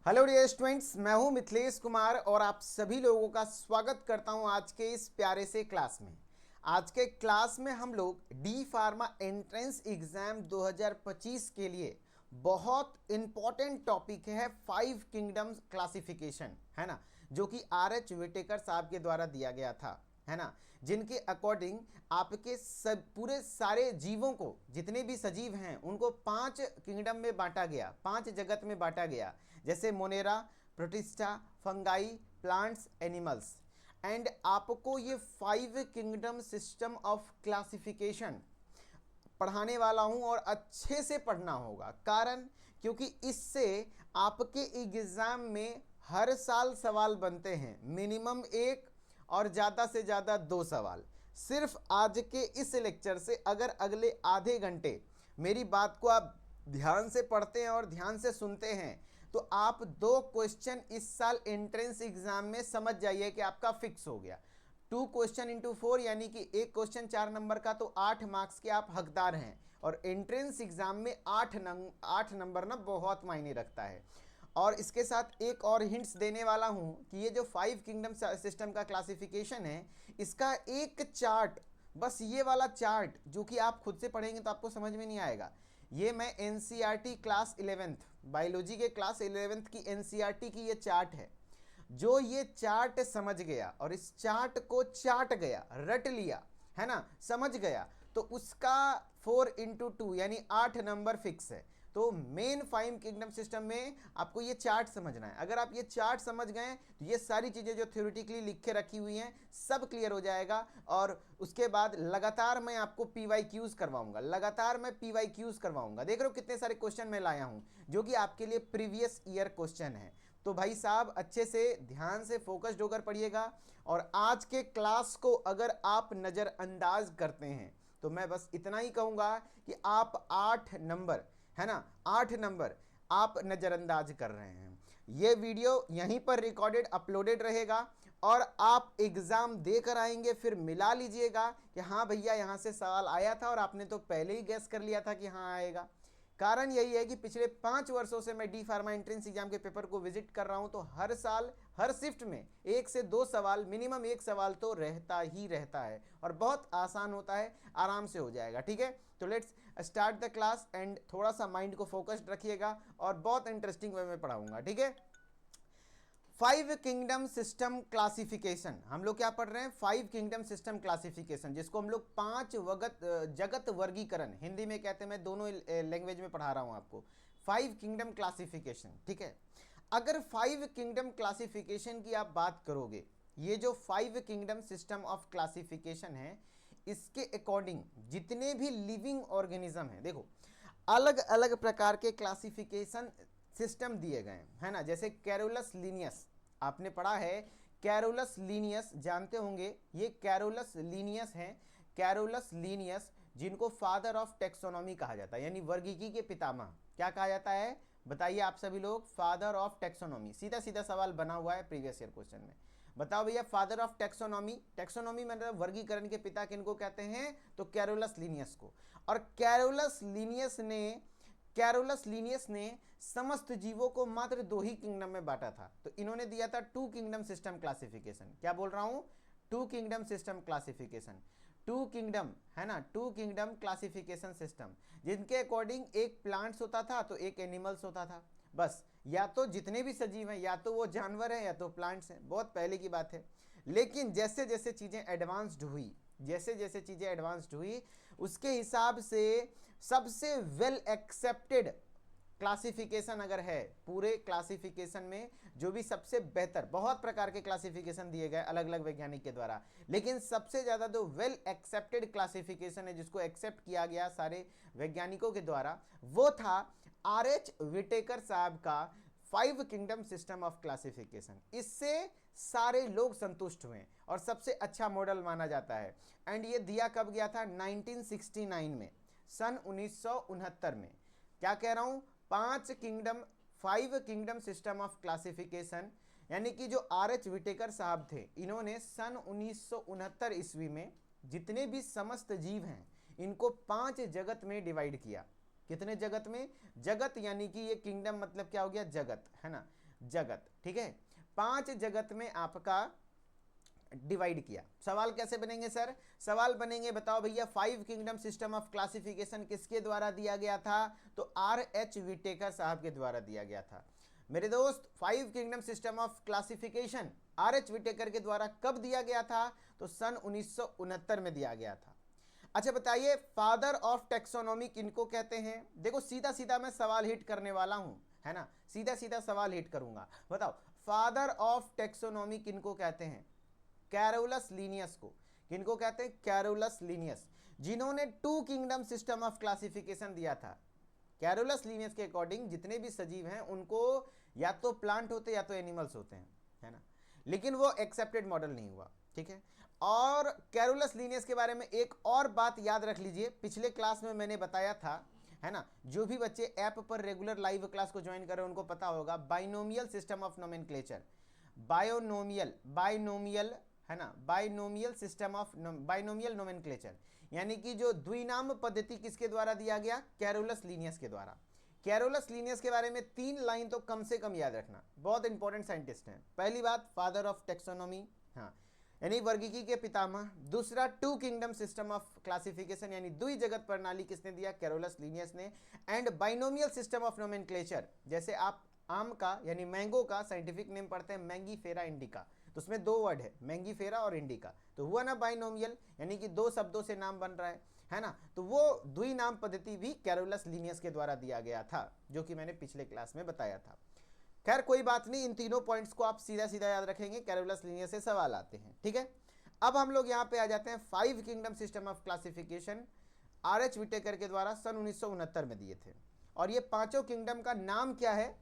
Hello dear students, मैं हूं मिथिलेश कुमार और आप सभी लोगों का स्वागत करता हूं आज के इस प्यारे से क्लास में। आज के क्लास में हम लोग डी फार्मा एंट्रेंस एग्जाम 2025 के लिए बहुत इंपॉर्टेंट टॉपिक है फाइव किंगडम्स क्लासिफिकेशन, है ना, जो कि आर.एच. विटेकर साहब के द्वारा दिया गया था, है ना, जिनके अकॉर्डिंग आपके सब पूरे सारे जीवों को, जितने भी सजीव हैं, उनको 5 किंगडम में बांटा गया, 5 जगत में बांटा गया, जैसे Monera, Protista, fungi, plants, animals. And आपको ये 5 किंगडम सिस्टम ऑफ क्लासिफिकेशन पढ़ाने वाला हूं और अच्छे से पढ़ना होगा। कारण क्योंकि इससे आपके एग्जाम में हर साल सवाल बनते हैं, मिनिमम 1 और ज़्यादा से ज़्यादा 2 सवाल। सिर्फ आज के इस लेक्चर से अगर अगले आधे घंटे मेरी बात को आप ध्यान से पढ़ते हैं और ध्यान से सुनते हैं तो आप 2 क्वेश्चन इस साल एंट्रेंस एग्जाम में समझ जाइए कि आपका फिक्स हो गया। 2 क्वेश्चन इंटू 4 यानी कि एक क्वेश्चन 4 नंबर का, तो 8 मार्क्स के आप हकदार हैं। और एंट्रेंस एग्जाम में 8 नंबर ना बहुत मायने रखता है। और इसके साथ एक और हिंट्स देने वाला हूं कि ये जो 5 किंगडम सिस्टम का क्लासिफिकेशन है, इसका एक चार्ट, बस ये वाला चार्ट जो कि आप खुद से पढ़ेंगे तो आपको समझ में नहीं आएगा। ये मैं एनसीईआरटी क्लास 11th, बायोलॉजी के क्लास 11th की एनसीईआरटी की ये चार्ट है। जो ये चार्ट समझ गया और इस चार्ट को चाट गया, रट लिया, है ना, समझ गया, तो उसका 4 इंटू 2 यानी 8 नंबर फिक्स है। तो मेन 5 किंगडम सिस्टम में आपको ये चार्ट समझना है। अगर आप ये चार्ट समझ गए तो ये सारी चीज़ें जो थ्योरेटिकली लिख के रखी हुई हैं सब क्लियर हो जाएगा। और उसके बाद लगातार मैं आपको पीवाईक्यूज करवाऊंगा, लगातार मैं पीवाईक्यूज करवाऊंगा। देख रहे हो कितने सारे क्वेश्चन मैं लाया हूं जो कि आपके लिए प्रीवियस ईयर क्वेश्चन है। तो भाई साहब अच्छे से ध्यान से फोकस्ड होकर पढ़िएगा। और आज के क्लास को अगर आप नज़रअंदाज करते हैं तो मैं बस इतना ही कहूँगा कि आप 8 नंबर, है ना, 8 नंबर आप नज़रअंदाज कर रहे हैं। ये वीडियो यहीं पर रिकॉर्डेड अपलोडेड रहेगा और आप एग्ज़ाम देकर आएंगे, फिर मिला लीजिएगा कि हाँ भैया यहाँ से सवाल आया था और आपने तो पहले ही गैस कर लिया था कि हाँ आएगा। कारण यही है कि पिछले 5 वर्षों से मैं डी फार्मा एंट्रेंस एग्जाम के पेपर को विजिट कर रहा हूं, तो हर साल हर शिफ्ट में 1 से 2 सवाल, मिनिमम 1 सवाल तो रहता ही रहता है और बहुत आसान होता है, आराम से हो जाएगा। ठीक है, तो let's start the class and थोड़ा सा माइंड को फोकस्ड रखिएगा और बहुत इंटरेस्टिंग वे में पढ़ाऊंगा। ठीक है, 5 किंगडम सिस्टम क्लासिफिकेशन हम लोग क्या पढ़ रहे हैं? 5 किंगडम सिस्टम क्लासिफिकेशन, जिसको हम लोग 5 जगत वर्गीकरण, हिंदी में कहते हैं, मैं दोनों लैंग्वेज में पढ़ा रहा हूं आपको। 5 किंगडम क्लासिफिकेशन, ठीक है। अगर 5 किंगडम क्लासिफिकेशन की आप बात करोगे, ये जो 5 किंगडम सिस्टम ऑफ क्लासिफिकेशन है, इसके अकॉर्डिंग जितने भी लिविंग ऑर्गेनिज्म हैं, देखो अलग अलग प्रकार के क्लासिफिकेशन सिस्टम दिए गए हैं, है ना। जैसे कैरोलस लीनियस आपने पढ़ा है, कैरोलस लीनियस जानते होंगे, ये कैरोलस लीनियस हैं। कैरोलस लीनियस जिनको फादर ऑफ टेक्सोनॉमी कहा जाता है, यानी वर्गीकी के पितामह। क्या कहा जाता है बताइए आप सभी लोग? Father of taxonomy. सीधा सीधा सवाल बना हुआ है प्रीवियस ईयर क्वेश्चन में। बताओ भैया, फादर ऑफ टेक्सोनॉमी, टेक्सोनॉमी मतलब वर्गीकरण के पिता किनको कहते हैं? तो कैरोलस लीनियस को। और कैरोलस लीनियस ने समस्त जीवों को मात्र 2 ही किंगडम में बांटा था। तो इन्होंने दिया था 2 किंगडम सिस्टम क्लासिफिकेशन। क्या बोल रहा हूं? 2 किंगडम सिस्टम क्लासिफिकेशन, 2 किंगडम, है ना, 2 किंगडम क्लासिफिकेशन सिस्टम, जिनके अकॉर्डिंग एक प्लांट्स होता था तो एक एनिमल्स होता था। बस, या तो जितने भी सजीव हैं या तो वो जानवर हैं या तो प्लांट्स हैं, बहुत पहले की बात है। लेकिन जैसे जैसे चीज़ें एडवांस्ड हुई, जैसे जैसे चीज़ें एडवांस्ड हुई, उसके हिसाब से सबसे वेल एक्सेप्टेड क्लासिफिकेशन अगर है पूरे क्लासिफिकेशन में, जो भी सबसे बेहतर, बहुत प्रकार के क्लासिफिकेशन दिए गए अलग अलग वैज्ञानिक के द्वारा, लेकिन सबसे ज़्यादा जो वेल एक्सेप्टेड क्लासिफिकेशन है, जिसको एक्सेप्ट किया गया सारे वैज्ञानिकों के द्वारा, वो था आर.एच. विटेकर साहब का 5 किंगडम सिस्टम ऑफ क्लासिफिकेशन। इससे सारे लोग संतुष्ट हुए और सबसे अच्छा मॉडल माना जाता है। एंड ये दिया कब गया था? 1969 में, सन 1969 में। क्या कह रहा हूं? 5 किंगडम सिस्टम ऑफ क्लासिफिकेशन, यानी कि जो आर.एच. विटेकर साहब थे, इन्होंने सन 1969 ईस्वी में जितने भी समस्त जीव हैं इनको 5 जगत में डिवाइड किया। कितने जगत में? जगत यानी कि ये किंगडम मतलब क्या हो गया? जगत, है ना। जगत, ठीक है, 5 जगत में आपका डिवाइड किया। सवाल कैसे बनेंगे सर? सवाल बनेंगे, बताओ भैया 5 किंगडम सिस्टम ऑफ क्लासिफिकेशन किसके द्वारा दिया गया था? तो R.H. विटेकर साहब के द्वारा दिया गया था। मेरे दोस्त 5 kingdom system of classification R.H. Whittaker के द्वारा कब दिया गया था? तो सन 1969 में दिया गया था। अच्छा बताइए, फादर ऑफ टेक्सोनॉमी किनको कहते हैं? देखो सीधा सीधा मैं सवाल हिट करने वाला हूं, है ना, सीधा सीधा सवाल हिट करूंगा। बताओ फादर ऑफ टेक्सोनॉमी किनको कहते हैं? कैरोलस लीनियस को। किनको कहते हैं? कैरोलस लीनियस, जिन्होंने 2 किंगडम सिस्टम ऑफ क्लासिफिकेशन दिया था। कैरोलस लीनियस के अकॉर्डिंग जितने भी सजीव हैं उनको या तो प्लांट होते या तो एनिमल्स होते हैं, है ना, लेकिन वो एक्सेप्टेड मॉडल नहीं हुआ, ठीक है। और कैरोलस लीनियस के बारे में एक और बात याद रख लीजिए, पिछले क्लास में मैंने बताया था, है ना, जो भी बच्चे ऐप पर रेगुलर लाइव क्लास को ज्वाइन कर रहे हैं उनको पता होगा, binomial system of nomenclature, binomial है ना, binomial system of binomial nomenclature, यानी कि जो द्विनाम पद्धति किसके द्वारा दिया गया? कैरोलस लीनियस के द्वारा। कैरोलस लीनियस के बारे में 3 लाइन तो कम से कम याद रखना, बहुत इंपॉर्टेंट साइंटिस्ट हैं। पहली बात, फादर ऑफ टेक्सोनॉमी, हाँ, यानी वर्गीकी के पितामह। दूसरा, 2 किंगडम सिस्टम ऑफ क्लासिफिकेशन, यानी द्वि जगत प्रणाली किसने दिया? कैरोलस लीनियस ने। And binomial system of nomenclature, जैसे आप आम का यानी मैंगो का साइंटिफिक नेम पढ़ते हैं मैंगीफेरा इंडिका, तो उसमें 2 वर्ड है, मैंगीफेरा और इंडिका, तो हुआ ना बाइनोमियल, यानी कि 2 शब्दों से नाम बन रहा है ना। तो वो द्विनाम पद्धति भी कैरोलस लीनियस के द्वारा दिया गया था, जो कि मैंने पिछले क्लास में बताया था। खैर कोई बात नहीं, इन तीनों पॉइंट्स को आप सीधा सीधा याद रखेंगे, कैरोलस लीनियस से सवाल आते हैं, ठीक है। अब हम लोग यहाँ पे आ जाते हैं 5 kingdom system of classification R.H. Whittaker के द्वारा सन 1969 में दिए थे। और ये 5 किंगडम का नाम क्या है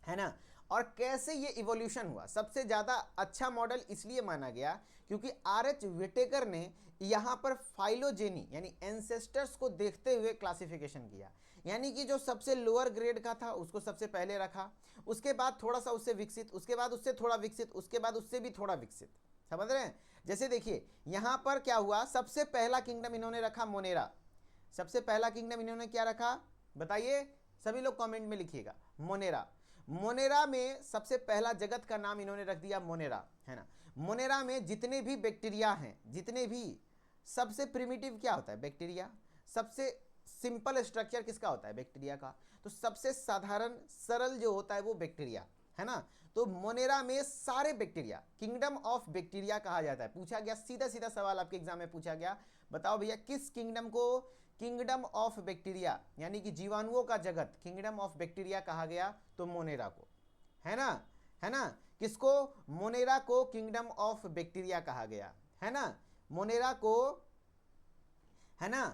ना, और कैसे ये इवोल्यूशन हुआ। सबसे ज़्यादा अच्छा मॉडल इसलिए माना गया क्योंकि R.H. विटेकर ने यहाँ पर फाइलोजेनी यानी एंसेस्टर्स को देखते हुए क्लासिफिकेशन किया, यानी कि जो सबसे लोअर ग्रेड का था उसको सबसे पहले रखा, उसके बाद थोड़ा सा उससे विकसित, उसके बाद उससे थोड़ा विकसित, उसके बाद उससे भी थोड़ा विकसित, समझ रहे हैं। जैसे देखिए यहाँ पर क्या हुआ, सबसे पहला किंगडम इन्होंने रखा मोनेरा। सबसे पहला किंगडम इन्होंने क्या रखा बताइए, सभी लोग कमेंट में लिखिएगा, मोनेरा। मोनेरा में सबसे पहला जगत का नाम इन्होंने रख दिया मोनेरा, है ना। मोनेरा में जितने भी बैक्टीरिया हैं, जितने भी, सबसे प्रिमिटिव क्या होता है? बैक्टीरिया। सबसे सिंपल स्ट्रक्चर किसका होता है? बैक्टीरिया का। तो सबसे साधारण सरल जो होता है वो बैक्टीरिया, है ना। तो मोनेरा में सारे बैक्टीरिया, किंगडम ऑफ बैक्टीरिया कहा जाता है। पूछा गया, सीधा सीधा सवाल आपके एग्जाम में पूछा गया, बताओ भैया किस किंगडम को किंगडम ऑफ बैक्टीरिया यानी कि जीवाणुओं का जगत, किंगडम ऑफ बैक्टीरिया कहा गया? तो मोनेरा को, है ना। किसको? मोनेरा को किंगडम ऑफ बैक्टीरिया कहा गया, है ना। मोनेरा को, है ना,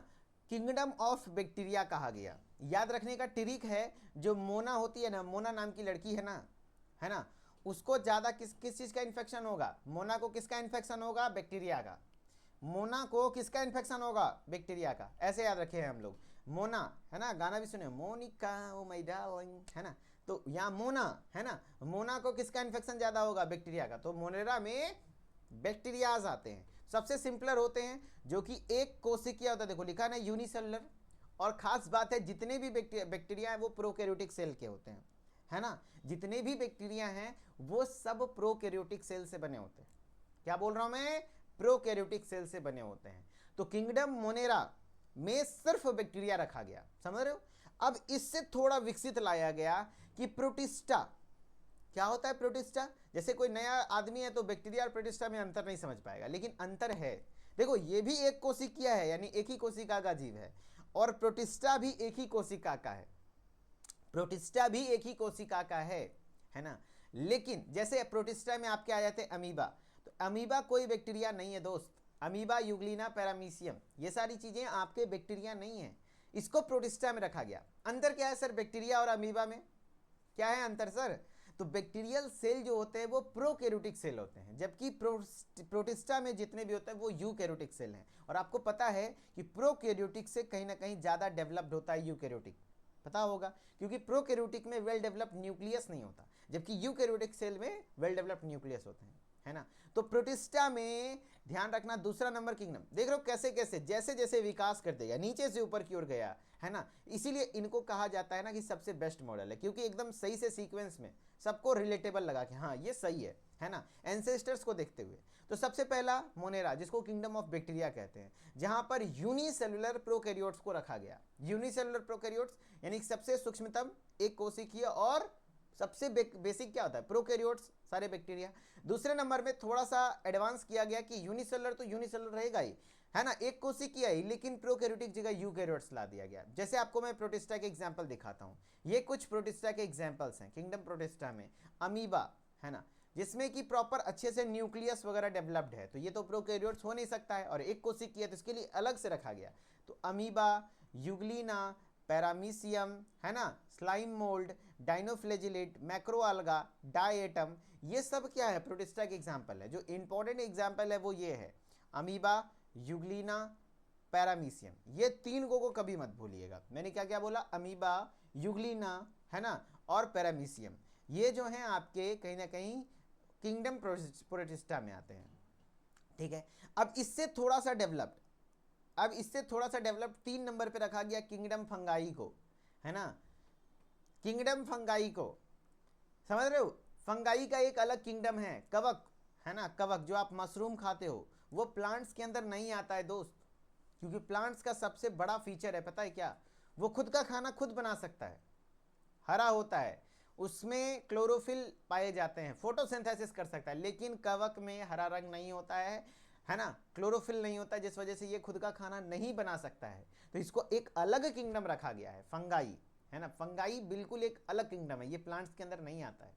किंगडम ऑफ बैक्टीरिया कहा गया। याद रखने का ट्रिक है, जो मोना होती है ना, मोना नाम की लड़की है ना, उसको ज्यादा किस चीज का इन्फेक्शन होगा? मोना को किसका इन्फेक्शन होगा? बैक्टीरिया का। मोना को किसका इन्फेक्शन होगा? बैक्टीरिया का। ऐसे याद रखे हैं हम लोग, मोना, है ना, गाना भी सुने, मोनिका ओ माय डार्लिंग, है ना। तो यहाँ मोना, है ना, मोना को किसका इन्फेक्शन ज्यादा होगा? बैक्टीरिया का। तो मोनेरा में बैक्टीरियाज आते हैं, सबसे सिंपलर होते हैं, जो कि एक कोशिकीय होता है। देखो लिखा है यूनिसेलुलर, और खास बात है जितने भी बैक्टीरिया हैं वो प्रोकैरियोटिक सेल के होते हैं, है ना। जितने भी बैक्टीरिया हैं वो सब प्रोकैरियोटिक सेल से बने होते हैं। क्या बोल रहा हूं मैं? प्रोकैरियोटिक सेल से बने होते हैं। तो किंगडम मोनेरा में सिर्फ बैक्टीरिया रखा गया, समझ रहे हो। अब इससे थोड़ा विकसित लाया गया कि प्रोटिस्टा। क्या होता है प्रोटिस्टा? जैसे कोई नया आदमी है तो बैक्टीरिया और प्रोटिस्टा में अंतर नहीं समझ पाएगा, लेकिन अंतर है। देखो ये भी एक कोशिकीय है, यानी एक ही कोशिका का जीव है, और प्रोटिस्टा भी एक ही कोशिका का है। प्रोटिस्टा भी एक ही कोशिका का है ना। लेकिन जैसे प्रोटिस्टा में आपके आ जाते हैं अमीबा, तो अमीबा कोई बैक्टीरिया नहीं है दोस्त। अमीबा, यूग्लिना, पैरामीशियम, ये सारी चीजें आपके बैक्टीरिया नहीं है, इसको प्रोटिस्टा में रखा गया। अंतर क्या है सर बैक्टीरिया और अमीबा में? क्या है अंतर सर? तो बैक्टीरियल सेल जो होते हैं वो प्रोकैरियोटिक सेल होते हैं, जबकि प्रोटिस्टा में जितने भी होते हैं वो यूकैरियोटिक सेल हैं। और आपको पता है कि प्रोकैरियोटिक से कहीं ना कहीं ज़्यादा डेवलप्ड होता है यूकैरियोटिक, पता होगा, क्योंकि प्रोकैरियोटिक में वेल डेवलप्ड न्यूक्लियस नहीं होता, जबकि यूकैरियोटिक सेल में वेल डेवलप्ड न्यूक्लियस होते हैं, है ना। तो प्रोटिस्टा में ध्यान रखना दूसरा नंबर किंगडम, देख रहे हो कैसे कैसे जैसे जैसे विकास करते गया नीचे से ऊपर की ओर गया, है ना। इसीलिए इनको कहा जाता है ना कि सबसे बेस्ट मॉडल है, क्योंकि एकदम सही से सीक्वेंस में सबको रिलेटेबल लगा कि हाँ ये सही है ना, एंसेस्टर्स को देखते हुए। तो सबसे पहला मोनेरा, जिसको किंगडम ऑफ बैक्टीरिया कहते हैं, जहां पर यूनिसेलुलर प्रोकैरियोट्स को रखा गया। यूनिसेलुलर प्रोकैरियोट्स यानी सबसे सूक्ष्मतम एक कोशिकीय और सबसे बेसिक क्या होता है, प्रोकैरियोट्स, सारे बैक्टीरिया। दूसरे नंबर में थोड़ा सा एडवांस किया गया कि यूनिसेलुलर तो यूनिसेलुलर रहेगा ही, है ना, एक कोशिकीय ही, लेकिन प्रोकैरियोटिक जगह यूकैरियोट्स ला दिया गया। जैसे आपको मैं प्रोटिस्टा के एग्जांपल दिखाता हूं, ये कुछ प्रोटिस्टा के एग्जांपल्स हैं किंगडम प्रोटिस्टा में। अमीबा, है ना, जिसमें कि प्रॉपर अच्छे से न्यूक्लियस वगैरह डेवलप्ड है, तो ये तो प्रोकैरियोट्स हो नहीं सकता है, और एक कोशिकीय तो इसके लिए अलग से रखा गया। तो अमीबा, यूग्लिना, पैरामीशियम, है ना, स्लाइम मोल्ड, डाइनोफ्लेजिलेट, मैक्रोअल्गा, डायटम, ये सब क्या है, प्रोटिस्टा के एग्जांपल है। जो इंपॉर्टेंट एग्जांपल है वो ये है, अमीबा, यूग्लिना, पैरामीशियम, ये तीन को कभी मत भूलिएगा। मैंने क्या क्या बोला, अमीबा, यूग्लिना, है ना, और पैरामीशियम, ये जो हैं आपके कहीं ना कहीं किंगडम प्रोटिस्टा में आते हैं, ठीक है। अब इससे थोड़ा सा डेवलप्ड 3 नंबर पे रखा गया किंगडम फंगाई को, है ना। किंगडम फंगाई को समझ रहे हो, फंगाई का एक अलग किंगडम है, कवक, है ना, कवक जो आप मशरूम खाते हो, वो प्लांट्स के अंदर नहीं आता है दोस्त, क्योंकि प्लांट्स का सबसे बड़ा फीचर है पता है क्या, वो खुद का खाना खुद बना सकता है, हरा होता है, उसमें क्लोरोफिल पाए जाते हैं, फोटोसिंथेसिस कर सकता है, लेकिन कवक में हरा रंग नहीं होता है ना, क्लोरोफिल नहीं होता, जिस वजह से ये खुद का खाना नहीं बना सकता है। तो इसको एक अलग किंगडम रखा गया है, फंगाई, है ना। फंगाई बिल्कुल एक अलग किंगडम है, ये प्लांट्स के अंदर नहीं आता है,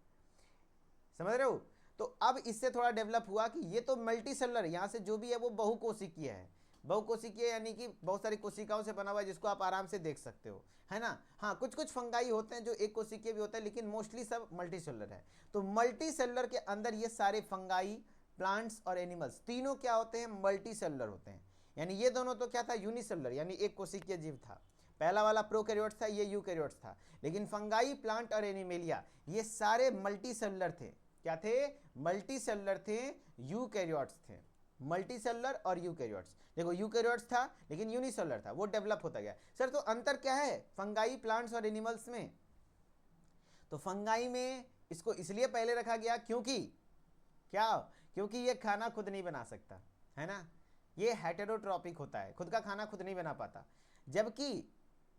समझ रहे हो। तो अब इससे थोड़ा डेवलप हुआ कि ये तो मल्टी सेलुलर, यहाँ से जो भी है वो बहुकोशिकीय है। बहुकोशिकीय यानी कि बहुत सारी कोशिकाओं से बना हुआ है, जिसको आप आराम से देख सकते हो, है ना। हाँ, कुछ कुछ फंगाई होते हैं जो एक कोशिकीय भी होता है, लेकिन मोस्टली सब मल्टी सेलुलर है। तो मल्टी सेलुलर के अंदर ये सारे फंगाई, प्लांट्स और एनिमल्स तीनों क्या होते हैं, मल्टी सेलुलर होते हैं। यानी ये दोनों तो क्या था, यूनिसेलुलर यानी एक कोशिकीय जीव था, पहला वाला प्रोकैरियोट्स था, ये यूकैरियोट्स था। लेकिन फंगाई, प्लांट और एनिमेलिया ये सारे मल्टी सेलुलर थे, क्या थे, मल्टी सेलुलर थे, यूकैरियोट्स थे, मल्टी सेलुलर और यूकैरियोट्स। देखो यूकैरियोट्स था लेकिन यूनिसेलुलर था, वो डेवलप होता गया। सर तो अंतर क्या है फंगाई, प्लांट्स और एनिमल्स में, तो फंगाई में इसको इसलिए पहले रखा गया क्योंकि क्या, क्योंकि ये खाना खुद नहीं बना सकता, है ना, ये हेटेरोट्रॉपिक होता है, खुद का खाना खुद नहीं बना पाता। जबकि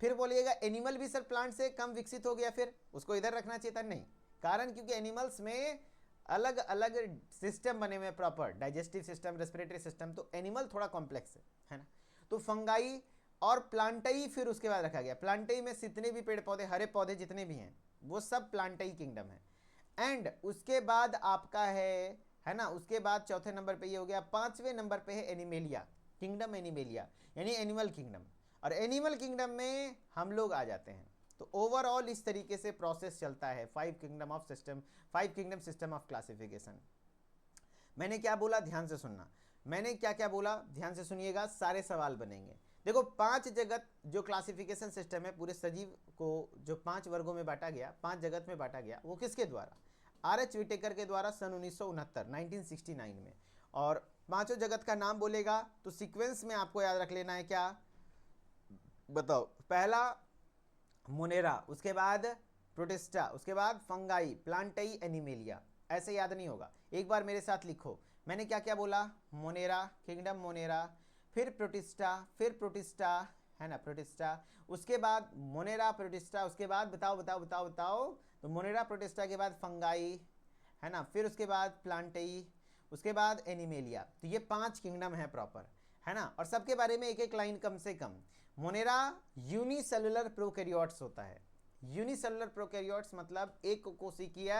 फिर बोलिएगा एनिमल भी सर प्लांट से कम विकसित हो गया, फिर उसको इधर रखना चाहिए था, नहीं, कारण क्योंकि एनिमल्स में अलग अलग सिस्टम बने हुए, proper digestive system, respiratory system, तो एनिमल थोड़ा कॉम्प्लेक्स है ना। तो फंगाई और प्लांटाई फिर उसके बाद रखा गया। प्लांटाई में जितने भी पेड़ पौधे, हरे पौधे जितने भी हैं, वो सब प्लांटाई किंगडम है। एंड उसके बाद आपका है ना, उसके बाद चौथे नंबर पे ये हो गया। पांचवें नंबर पे है एनिमेलिया, किंगडम एनिमेलिया यानी एनिमल किंगडम, और एनिमल किंगडम में हम लोग आ जाते हैं। तो ओवरऑल इस तरीके से प्रोसेस चलता है 5 किंगडम सिस्टम ऑफ क्लासिफिकेशन। मैंने क्या बोला, ध्यान से सुनना, मैंने क्या क्या बोला ध्यान से सुनिएगा, सारे सवाल बनेंगे। देखो 5 जगत जो क्लासिफिकेशन सिस्टम है, पूरे सजीव को जो 5 वर्गों में बांटा गया, 5 जगत में बांटा गया, वो किसके द्वारा, आर.एच. विटेकर के द्वारा सन 1969 में। और पांचों जगत का नाम बोलेगा तो सीक्वेंस में आपको याद रख लेना है, क्या बताओ, पहला मोनेरा, उसके बाद प्रोटिस्टा, उसके बाद फंगाई, प्लांटाई, एनिमेलिया, ऐसे याद नहीं होगा, एक बार मेरे साथ लिखो। मैंने क्या क्या बोला, मोनेरा, किंगडम मोनेरा, फिर प्रोटिस्टा, है ना, प्रोटिस्टा, उसके बाद मोनेरा, प्रोटिस्टा, उसके बाद बताओ, तो मोनेरा प्रोटिस्टा के बाद फंगाई, है ना, फिर उसके बाद प्लांटाई, उसके बाद एनिमेलिया। तो ये 5 किंगडम है प्रॉपर, है ना। और सबके बारे में एक एक लाइन कम से कम। मोनेरा यूनिसेलुलर प्रोकैरियोट्स होता है, यूनिसेलुलर प्रोकैरियोट्स मतलब एक कोशिकीय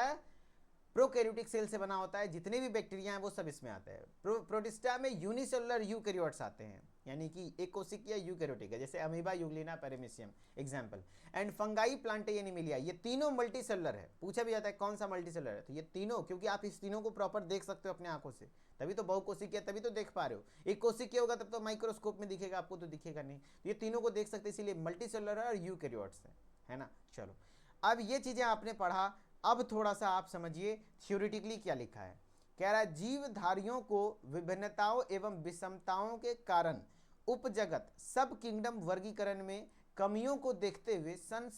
प्रोकैरियोटिक सेल से बना होता है, जितने भी बैक्टीरिया हैं वो सब इसमें आते हैं। प्रोटिस्टा में यूनिसेलुलर यूकैरियोट्स आते हैं, यानी कि एक कोशिकीय यूकैरियोटिक है, जैसे amoeba, Euglena, paramecium example. And fungi, Plantae, animalia, ये तीनों मल्टी सेलुलर है। पूछा भी जाता है कौन सा मल्टी सेलुलर है, तो ये तीनों, क्योंकि आप इस तीनों को प्रॉपर देख सकते हो अपने आंखों से, तभी तो बहुकोशिकीय, तभी तो देख पा रहे हो। एक कोशिकीय होगा तब तो माइक्रोस्कोप में दिखेगा, आपको तो दिखेगा नहीं। तो ये तीनों को देख सकते, इसीलिए मल्टी सेलुलर और यूकैरियोट्स है ना। चलो अब ये चीजें आपने पढ़ा, अब थोड़ा सा आप समझिए थ्योरेटिकली क्या लिखा है। कह रहा है जीवधारियों को विभिन्नताओं एवं विषमताओं के कारण उपजगत सब किंगडम वर्गीकरण में कमियों को देखते हुए सन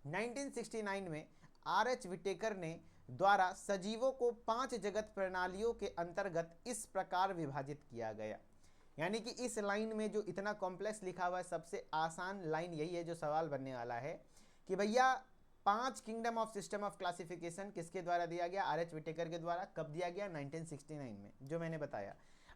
1969 में आर.एच. विटेकर ने द्वारा सजीवों को 5 जगत प्रणालियों के अंतर्गत इस प्रकार विभाजित किया गया। यानी कि इस लाइन में जो इतना कॉम्प्लेक्स लिखा हुआ है, सबसे आसान लाइन यही है जो सवाल बनने वाला है कि भैया 5 kingdom of system of classification किसके द्वारा दिया गया? आर.एच. विटेकर के द्वारा। कब दिया गया? 1969 में, जो मैंने बताया।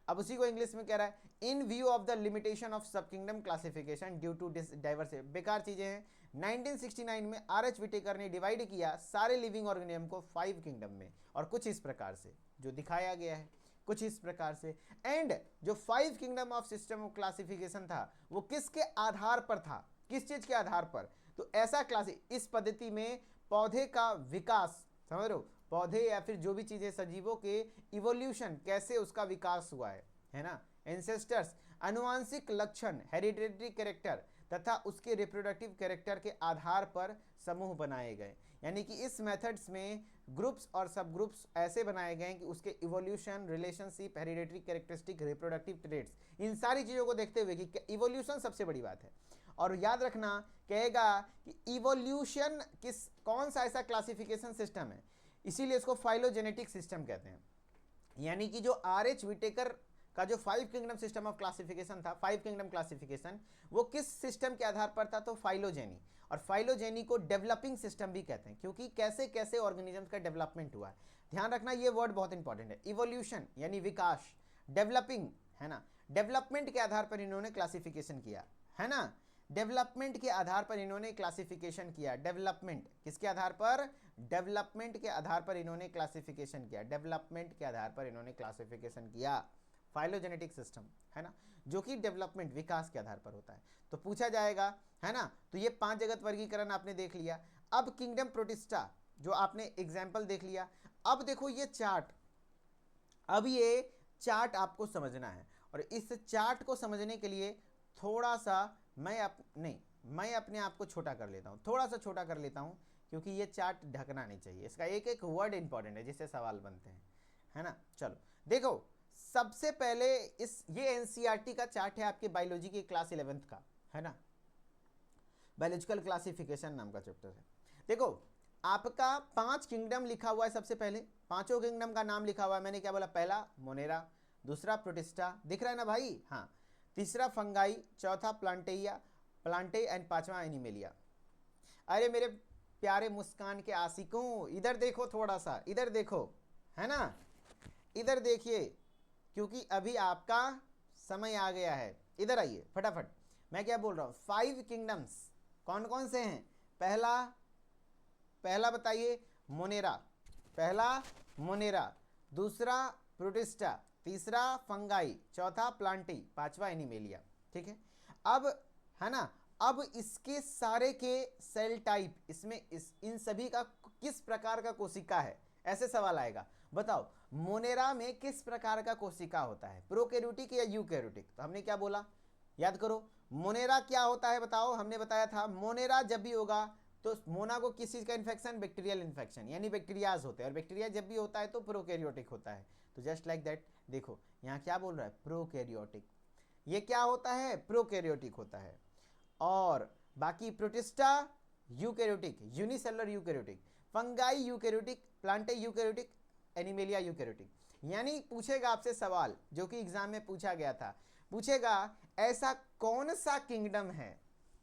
अब उसी को इंग्लिश में कह रहा है in view of the limitation of sub kingdom classification due to diversity. बेकार चीजें हैं। 1969 में आर.एच. विटेकर ने डिवाइड किया सारे लिविंग ऑर्गेनिज्म को 5 किंगडम में, और कुछ इस प्रकार से जो दिखाया गया है, कुछ इस प्रकार से। एंड जो 5 kingdom of system of classification था वो किसके आधार पर था? किस चीज के आधार पर? तो ऐसा इस पद्धति में पौधे का विकास, समझ रहे हो, पौधे या फिर जो भी चीजें सजीवों के इवोल्यूशन कैसे उसका विकास हुआ है ना, एंसेस्टर्स, अनुवांशिक लक्षण, हेरिडिटरी कैरेक्टर तथा उसके रिप्रोडक्टिव कैरेक्टर के आधार पर समूह बनाए गए। यानी कि इस मेथड्स में ग्रुप्स और सब ग्रुप्स ऐसे बनाए गए कि उसके evolution, relationship, hereditary characteristic, reproductive traits, इन सारी चीज़ों को देखते हुए कि इवोल्यूशन सबसे बड़ी बात है। और याद रखना कहेगा कि इवोल्यूशन कौन सा ऐसा क्लासिफिकेशन सिस्टम है, इसीलिए इसको फाइलोजेनेटिक सिस्टम कहते हैं। यानी कि जो आर.एच. विटेकर का जो 5 किंगडम सिस्टम ऑफ क्लासिफिकेशन था, 5 किंगडम क्लासिफिकेशन, वो किस सिस्टम के आधार पर था? तो फाइलोजेनी। और फाइलोजेनी को डेवलपिंग सिस्टम भी कहते हैं, क्योंकि कैसे कैसे ऑर्गेनिजम्स का डेवलपमेंट हुआ है। ध्यान रखना ये वर्ड बहुत इंपॉर्टेंट है। इवोल्यूशन यानी विकास, डेवलपिंग है ना, डेवलपमेंट के आधार पर इन्होंने क्लासिफिकेशन किया है ना, डेवलपमेंट के आधार पर इन्होंने क्लासिफिकेशन किया। डेवलपमेंट किसके आधार पर? डेवलपमेंट के आधार पर इन्होंने क्लासिफिकेशन किया। डेवलपमेंट के आधार पर इन्होंने क्लासिफिकेशन किया। फाइलोजेनेटिक सिस्टम है ना, जो कि डेवलपमेंट, विकास के आधार पर होता है। तो पूछा जाएगा है ना। तो ये 5 जगत वर्गीकरण आपने देख लिया। अब किंगडम प्रोटिस्टा जो आपने एग्जाम्पल देख लिया। अब देखो ये चार्ट, अब ये चार्ट आपको समझना है, और इस चार्ट को समझने के लिए थोड़ा सा मैं अपने आप को छोटा कर लेता हूँ, थोड़ा सा छोटा कर लेता हूँ, क्योंकि ये चार्ट ढकना नहीं चाहिए। इसका एक एक वर्ड इंपॉर्टेंट है जिससे सवाल बनते हैं, है ना। चलो देखो, सबसे पहले ये एनसीईआरटी का चार्ट है आपके बायोलॉजी की क्लास 11th का, है ना, बायोलॉजिकल क्लासिफिकेशन नाम का चैप्टर है। देखो आपका 5 किंगडम लिखा हुआ है। सबसे पहले 5 किंगडम का नाम लिखा हुआ है। मैंने क्या बोला? पहला मोनेरा, दूसरा प्रोटिस्टा, दिख रहा है ना भाई, हाँ, तीसरा फंगाई, चौथा प्लांटे एंड 5वां एनिमेलिया। अरे मेरे प्यारे मुस्कान के आशिकों, इधर देखो, थोड़ा सा इधर देखो, है ना, इधर देखिए, क्योंकि अभी आपका समय आ गया है। इधर आइए फटाफट। मैं क्या बोल रहा हूँ? 5 किंगडम्स कौन कौन से हैं? पहला बताइए मोनेरा, पहला मोनेरा, दूसरा प्रोटिस्टा, तीसरा फंगाई, चौथा प्लांटी, 5वां एनिमेलिया। ठीक है, अब है ना, अब इसके सारे के सेल टाइप, इसमें इन सभी का किस प्रकार का कोशिका है, ऐसे सवाल आएगा। बताओ मोनेरा में किस प्रकार का कोशिका होता है, प्रोकैरियोटिक या यूकैरियोटिक? तो हमने क्या बोला, याद करो, मोनेरा क्या होता है बताओ। हमने बताया था मोनेरा जब भी होगा तो मोना को किस चीज का इन्फेक्शन? बैक्टीरियल इन्फेक्शन, यानी बैक्टीरियाज होते हैं, और बैक्टीरिया जब भी होता है तो प्रोकैरियोटिक होता है। तो जस्ट लाइक दैट, देखो यहाँ क्या बोल रहा है? प्रोकैरियोटिक। ये क्या होता है? प्रोकैरियोटिक होता है। और बाकी protista eukaryotic, unicellular eukaryotic, fungi eukaryotic, Plantae eukaryotic, animalia eukaryotic. यानी पूछेगा आपसे सवाल जो कि एग्जाम में पूछा गया था, पूछेगा ऐसा कौन सा किंगडम है,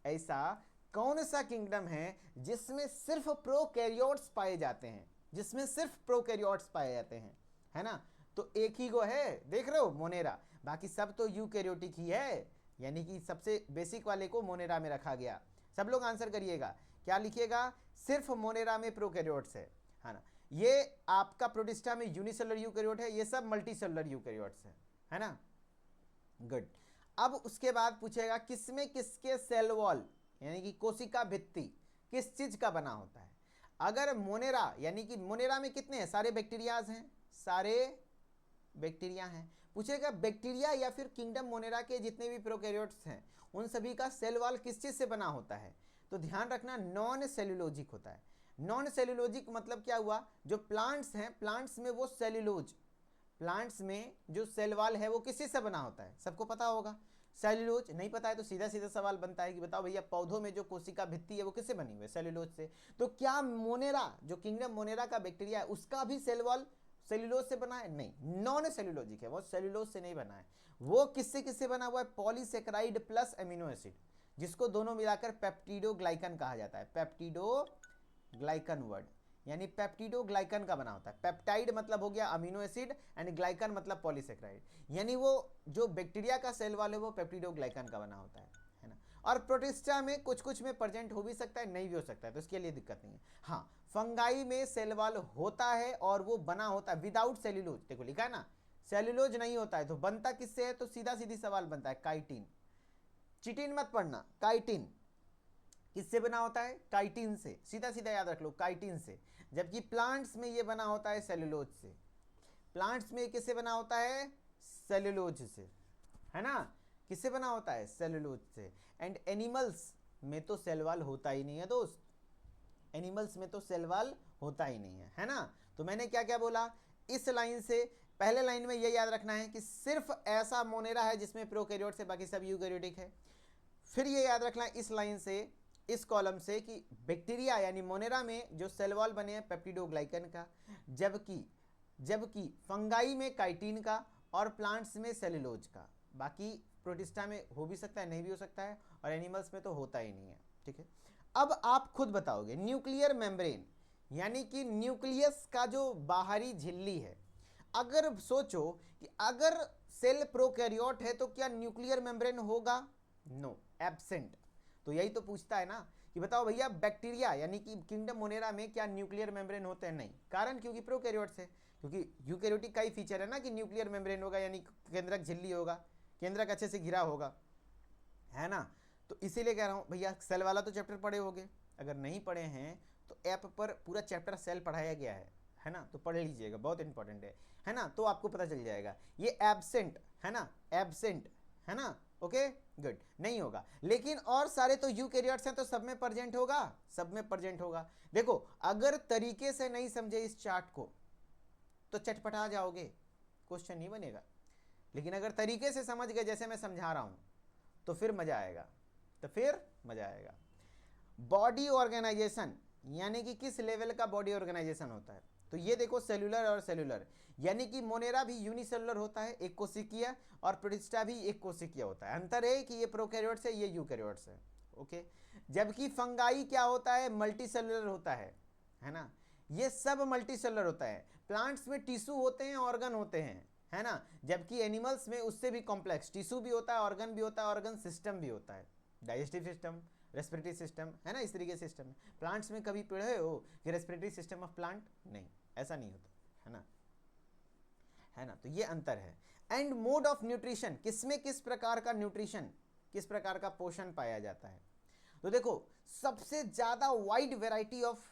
ऐसा कौन सा किंगडम है जिसमें सिर्फ प्रोकैरियोट्स पाए जाते हैं, जिसमें सिर्फ प्रोकैरियोट्स पाए जाते हैं, है ना। तो एक ही को है, देख रहे हो, मोनेरा। बाकी सब तो यूकैरियोटिक ही है, यानी कि सबसे बेसिक वाले को मोनेरा में रखा गया। सब लोग आंसर करिएगा, क्या लिखिएगा? सिर्फ मोनेरा में प्रोकैरियोट्स है ना। ये आपका प्रोटिस्टा में यूनिसेलुलर यूकैरियोट है, ये सब मल्टीसेलुलर यूकैरियोट्स है ना। गुड। अब उसके बाद पूछेगा किसमें किसके सेल वॉल, यानी कि कोशिका भित्ति किस चीज का बना होता है। अगर मोनेरा, यानी कि मोनेरा में कितने हैं? सारे बैक्टीरियाज हैं, सारे बैक्टीरिया हैं। पूछेगा बैक्टीरिया या फिर किंगडम मोनेरा के जितने भी प्रोकैरियोट्स हैं उन सभी का सेल वॉल किस चीज से बना होता है? तो ध्यान रखना नॉन सेल्यूलोजिक होता है। नॉन सेल्यूलोजिक मतलब क्या हुआ, जो प्लांट्स हैं, प्लांट्स में वो सेल्यूलोज, प्लांट्स में जो सेल वॉल है वो किसी से बना होता है, सबको पता होगा। सेल्यूलोज नहीं पता है तो सीधा सीधा सवाल बनता है कि बताओ भैया पौधों में जो कोशिका भित्ति है वो किससे बनी हुई है, सेल्यूलोज से। तो क्या मोनेरा, जो किंगडम मोनेरा का बैक्टीरिया है, उसका भी सेल वॉल सेल्यूलोज से बना है? नहीं, नॉन सेल्यूलोजिक है, वो सेल्यूलोज से नहीं बना है। वो किससे किससे बना हुआ है? पॉलीसेकेराइड प्लस एमिनो एसिड, जिसको दोनों मिलाकर पेप्टिडोग्लाइकन कहा जाता है। पेप्टिडोग्लाइकन वर्ड यानी पेप्टिडोग्लाइकन का बना होता है। पेप्टाइड मतलब हो गया अमीनो एसिड एंड ग्लाइकन मतलब पॉलीसेकेराइड, यानी वो जो बैक्टीरिया का सेल वॉल है वो पेप्टिडोग्लाइकन का बना होता है ना। और प्रोटिस्टा में कुछ कुछ में प्रेजेंट हो भी सकता है, नहीं भी हो सकता है, तो इसके लिए दिक्कत नहीं है। हाँ, फंगाई में सेल वॉल होता है और वो बना होता है विदाउट सेल्यूलोज। देखो लिखा है ना, सेल्यूलोज नहीं होता है, तो बनता किससे है? तो सीधा सीधी सवाल बनता है काइटिन। चिटिन मत पढ़ना, काइटिन किससे बना होता है? काइटिन से, सीधा सीधा याद रख लो, काइटिन से। जबकि प्लांट्स में ये बना होता है सेल्यूलोज से। प्लांट्स में किससे बना होता है? सेल्यूलोज से, है ना। किससे बना होता है? सेल्यूलोज से। एंड एनिमल्स में तो सेल वॉल होता ही नहीं है दोस्त, एनिमल्स में तो सेल वॉल होता ही नहीं है ना। तो मैंने क्या क्या बोला इस लाइन से? पहले लाइन में ये याद रखना है कि सिर्फ ऐसा मोनेरा है जिसमें प्रोकैरियोट्स है, बाकी सब यूकैरियोटिक है। फिर ये याद रखना है इस लाइन से, इस कॉलम से, कि बैक्टीरिया यानी मोनेरा में जो सेल वॉल बने हैं पेप्टिडोग्लाइकन का, जबकि फंगाई में काइटिन का और प्लांट्स में सेल्यूलोज का। बाकी प्रोटिस्टा में हो भी सकता है, नहीं भी हो सकता है, और एनिमल्स में तो होता ही नहीं है। ठीक है, अब आप खुद बताओगे न्यूक्लियर मेम्ब्रेन यानी कि न्यूक्लियस का जो बाहरी झिल्ली है, अगर सोचो कि अगर सेल प्रोकैरियोट है तो क्या न्यूक्लियर मेम्ब्रेन होगा? No, absent. तो यही तो पूछता है ना कि बताओ भैया बैक्टीरिया यानी कि किंगडम मोनेरा में क्या न्यूक्लियर मेम्ब्रेन होते हैं? नहीं, कारण क्योंकि प्रोकैरियोट्स है, क्योंकि यूकैरियोटिक का ही फीचर है ना कि न्यूक्लियर मेम्ब्रेन होगा, यानी केंद्रक झिल्ली होगा, केंद्रक अच्छे से घिरा होगा, है ना। तो इसीलिए कह रहा हूँ भैया सेल वाला तो चैप्टर पढ़े होगे, अगर नहीं पढ़े हैं तो ऐप पर पूरा चैप्टर सेल पढ़ाया गया है ना, तो पढ़ लीजिएगा, बहुत इंपॉर्टेंट है ना, तो आपको पता चल जाएगा। ये एब्सेंट है ना, एब्सेंट है ना, ओके गुड, नहीं होगा। लेकिन और सारे तो यूकैरियोट्स हैं तो सब में प्रेजेंट होगा, सब में प्रेजेंट होगा। देखो अगर तरीके से नहीं समझे इस चार्ट को तो चटपटा जाओगे, क्वेश्चन नहीं बनेगा। लेकिन अगर तरीके से समझ गए जैसे मैं समझा रहा हूं तो फिर मजा आएगा, तो फिर मजा आएगा। बॉडी ऑर्गेनाइजेशन यानी कि किस लेवल का बॉडी ऑर्गेनाइजेशन होता है? तो ये देखो सेल्यूलर और सेल्यूलर, यानी कि मोनेरा भी यूनिसेलुलर होता है, एक कोशिकीय, और प्रोटिस्टा भी एक कोशिकीय होता है। अंतर है कि ये प्रोकैरियोट्स है, ये यूकैरियोट्स है, ओके। जबकि फंगाई क्या होता है? मल्टी सेलुलर होता है ना, ये सब मल्टी सेलुलर होता है। प्लांट्स में टिश्यू होते हैं, ऑर्गन होते हैं, है ना, जबकि एनिमल्स में उससे भी कॉम्प्लेक्स टिश्यू भी होता है, ऑर्गन भी होता है, ऑर्गन सिस्टम भी होता है, डाइजेस्टिव सिस्टम, रेस्पिरेटरी सिस्टम, है ना, इस तरीके से सिस्टम है। प्लांट्स में कभी पढ़े हो कि रेस्पिरेटरी सिस्टम ऑफ प्लांट? नहीं, ऐसा नहीं होता, है ना, तो ये अंतर है। एंड मोड ऑफ न्यूट्रिशन, किसमें किस प्रकार का न्यूट्रिशन, किस प्रकार का पोषण पाया जाता है? तो देखो सबसे ज्यादा वाइड वैरायटी ऑफ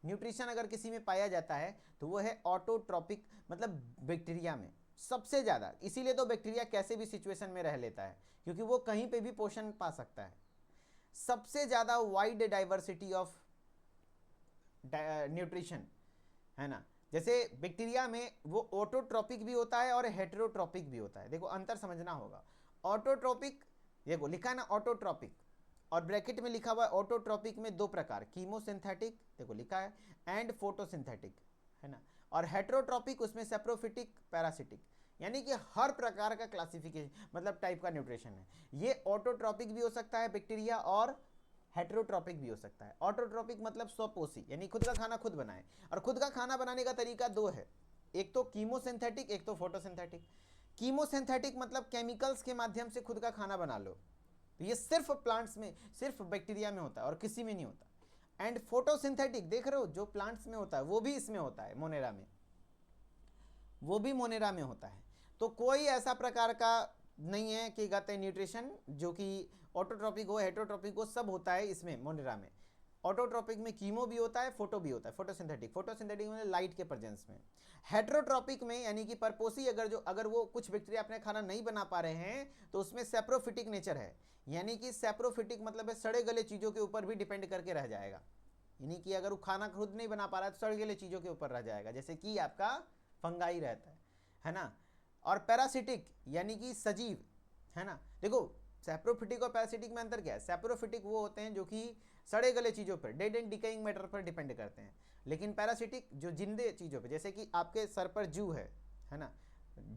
न्यूट्रिशन अगर किसी में पाया जाता है तो वो है ऑटोट्रॉपिक, मतलब बैक्टीरिया में सबसे ज्यादा। इसीलिए तो बैक्टीरिया कैसे भी सिचुएशन में रह लेता है, क्योंकि वो कहीं पे भी पोषण पा सकता है। सबसे ज्यादा वाइड डाइवर्सिटी ऑफ न्यूट्रिशन, है ना। जैसे बैक्टीरिया में वो ऑटोट्रॉपिक भी होता है और हेटेरोट्रॉपिक भी होता है। देखो अंतर समझना होगा। ऑटोट्रॉपिक, देखो लिखा है ना ऑटोट्रॉपिक, और ब्रैकेट में लिखा हुआ है ऑटोट्रॉपिक में दो प्रकार, कीमोसिंथेटिक, देखो लिखा है, एंड फोटोसिंथेटिक, है ना। और हेटेरोट्रॉपिक उसमें सेप्रोफिटिक, पैरासिटिक, यानी कि हर प्रकार का क्लासिफिकेशन, मतलब टाइप का न्यूट्रिशन है। ये ऑटोट्रॉपिक भी हो सकता है बैक्टीरिया, और हेटेरोट्रॉपिक भी हो सकता है। ऑटोट्रॉपिक मतलब स्वपोषी, यानी खुद का खाना खुद बनाए, और खुद का खाना बनाने का तरीका दो है, एक तो कीमोसिंथेटिक, एक तो फोटोसिंथेटिक। कीमोसिंथेटिक मतलब केमिकल्स के माध्यम से खुद का खाना बना लो, तो ये सिर्फ प्लांट्स में, सिर्फ बैक्टीरिया में होता है और किसी में नहीं होता। एंड फोटोसिंथेटिक देख रहे हो, जो प्लांट्स में होता है वो भी इसमें होता है, मोनेरा में, वो भी मोनेरा में होता है। तो कोई ऐसा प्रकार का नहीं है कि कहते हैं न्यूट्रिशन जो कि ऑटोट्रॉपिक हो, हेटेरोट्रॉपिक हो, सब होता है इसमें मोनेरा में। ऑटोट्रॉपिक में कीमो भी होता है, फोटो भी होता है, फोटोसिंथेटिक, फोटोसिंथेटिक में लाइट के प्रेजेंस में। हेटेरोट्रॉपिक में यानी कि परपोसी, अगर वो कुछ बैक्टीरिया अपने खाना नहीं बना पा रहे हैं तो उसमें सेप्रोफिटिक नेचर है, यानी कि सेप्रोफिटिक मतलब है सड़े गले चीज़ों के ऊपर भी डिपेंड करके रह जाएगा, यानी कि अगर वो खाना खुद नहीं बना पा रहा है तो सड़ गले चीज़ों के ऊपर रह जाएगा, जैसे कि आपका फंगाई रहता है ना। और पैरासिटिक यानी कि सजीव, है ना। देखो सैप्रोफिटिक और पैरासिटिक में अंतर क्या है? सैप्रोफिटिक वो होते हैं जो कि सड़े गले चीज़ों पर, डेड एंड डिकेइंग मैटर पर डिपेंड करते हैं, लेकिन पैरासिटिक जो जिंदे चीज़ों पर, जैसे कि आपके सर पर जू है ना,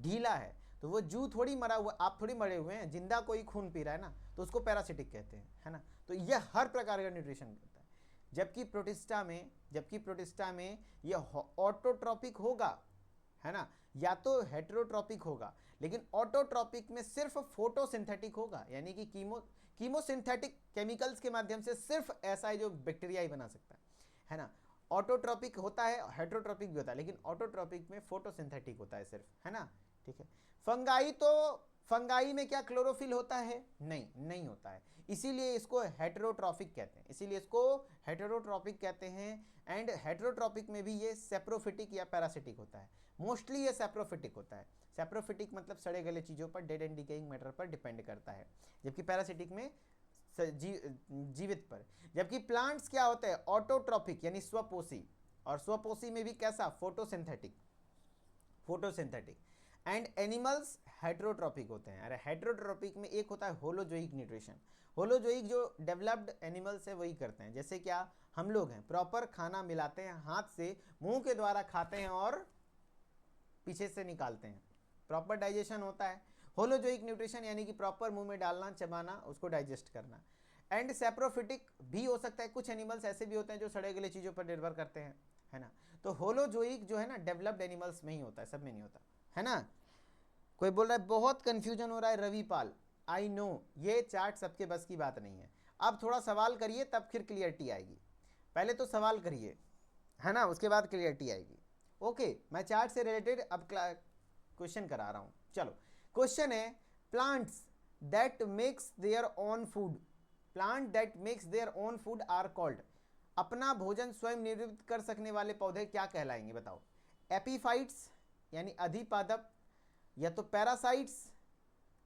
ढीला है, तो वो जू थोड़ी मरा हुआ, आप थोड़ी मरे हुए हैं, जिंदा कोई खून पी रहा है ना, तो उसको पैरासिटिक कहते हैं, है ना। तो यह हर प्रकार का न्यूट्रिशन करता है। जबकि प्रोटिस्टा में यह ऑटोट्रॉपिक होगा, है ना, या तो हेटेरोट्रॉपिक होगा, लेकिन ऑटोट्रॉपिक में सिर्फ फोटोसिंथेटिक होगा, यानी कि कीमोसिंथेटिक केमिकल्स के माध्यम से सिर्फ ऐसा है जो बैक्टीरिया ही बना सकता है ना। ऑटोट्रॉपिक होता है, हेटेरोट्रॉपिक भी होता है, लेकिन ऑटोट्रॉपिक में फोटोसिंथेटिक होता है सिर्फ, है ना, ठीक है। फंगाई में क्या क्लोरोफिल होता है? नहीं होता है, इसीलिए इसको हेटेरोट्रॉपिक कहते हैं। एंड हेटेरोट्रॉपिक में भी ये सैप्रोफिटिक या पैरासिटिक होता है, मोस्टली ये सैप्रोफिटिक होता है। सैप्रोफिटिक मतलब सड़े गले चीज़ों पर, डेड एंड डिकेइंग मैटर पर डिपेंड करता है, जबकि पैरासिटिक में जीवित पर। जबकि प्लांट्स क्या होते हैं? ऑटोट्रॉपिक यानी स्वपोषी, और स्वपोषी में भी कैसा? फोटोसिंथेटिक। एंड एनिमल्स हेटेरोट्रॉपिक होते हैं। अरे हेटेरोट्रॉपिक में एक होता है होलोजोइक न्यूट्रिशन, होलोजोइक जो डेवलप्ड एनिमल्स है वही करते हैं, जैसे क्या हम लोग हैं, प्रॉपर खाना मिलाते हैं, हाथ से मुंह के द्वारा खाते हैं और पीछे से निकालते हैं, प्रॉपर डाइजेशन होता है। होलोजोइक न्यूट्रिशन यानी कि प्रॉपर मुंह में डालना, चबाना, उसको डाइजेस्ट करना। एंड सैप्रोफिटिक भी हो सकता है, कुछ एनिमल्स ऐसे भी होते हैं जो सड़े गले चीज़ों पर निर्भर करते हैं, है ना। तो होलोजोइक जो है ना डेवलप्ड एनिमल्स में ही होता है, सब में नहीं होता, है ना। कोई बोल रहा है बहुत कंफ्यूजन हो रहा है रविपाल, आई नो ये चार्ट सबके बस की बात नहीं है। अब थोड़ा सवाल करिए तब फिर क्लियरिटी आएगी, पहले तो सवाल करिए, है ना, उसके बाद क्लियरिटी आएगी। ओके, मैं चार्ट से रिलेटेड अब क्वेश्चन करा रहा हूँ। चलो, क्वेश्चन है plants that makes their own food are called. अपना भोजन स्वयं निर्मित कर सकने वाले पौधे क्या कहलाएंगे? बताओ। एपीफाइट्स यानी अधिपादप, या तो पैरासाइट्स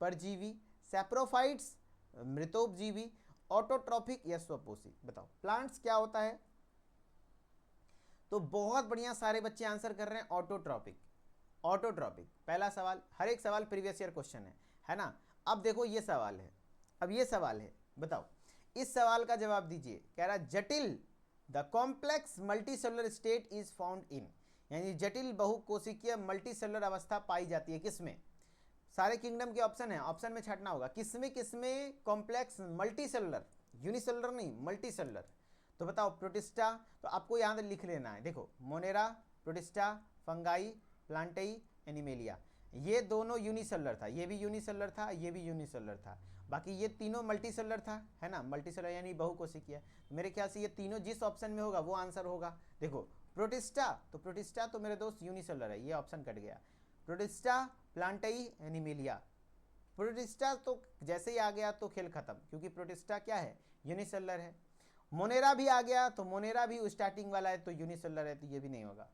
परजीवी, सैप्रोफाइट्स मृतोपजीवी, ऑटोट्रॉपिक या स्वपोषी। बताओ प्लांट्स क्या होता है? तो बहुत बढ़िया, सारे बच्चे आंसर कर रहे हैं ऑटोट्रॉपिक। पहला सवाल, हर एक सवाल प्रीवियस ईयर क्वेश्चन है ना। अब देखो ये सवाल है, बताओ इस सवाल का जवाब दीजिए। कह रहा जटिल, the complex multicellular state is found in, यानी जटिल बहुकोशिकीय मल्टीसेलुलर अवस्था पाई जाती है किसमें? सारे किंगडम के ऑप्शन है, ऑप्शन में छाटना होगा, किसमें कॉम्प्लेक्स मल्टीसेलुलर, यूनिसेलुलर नहीं, मल्टीसेलुलर। तो बताओ प्रोटिस्टा, तो आपको यहाँ लिख लेना है, देखो मोनेरा, प्रोटिस्टा, फंगाई, प्लांटेई, एनिमेलिया, ये दोनों यूनिसेलुलर था, ये भी यूनिसेलुलर था, ये भी यूनिसेलुलर था, बाकी ये तीनों मल्टीसेलुलर था, है ना, मल्टीसेलुलर यानी बहुकोशिकीय। मेरे ख्याल से ये तीनों जिस ऑप्शन में होगा वो आंसर होगा। देखो प्रोटिस्टा तो मेरे दोस्त यूनिसेलुलर है, ये ऑप्शन कट गया। Protista, Plantae, Animalia. प्रोटिस्टा तो जैसे ही आ गया तो खेल खत्म, क्योंकि प्रोटिस्टा क्या है? यूनिसेलुलर है। मोनेरा भी आ गया तो मोनेरा भी स्टार्टिंग वाला है तो यूनिसेलुलर है, तो ये भी नहीं होगा।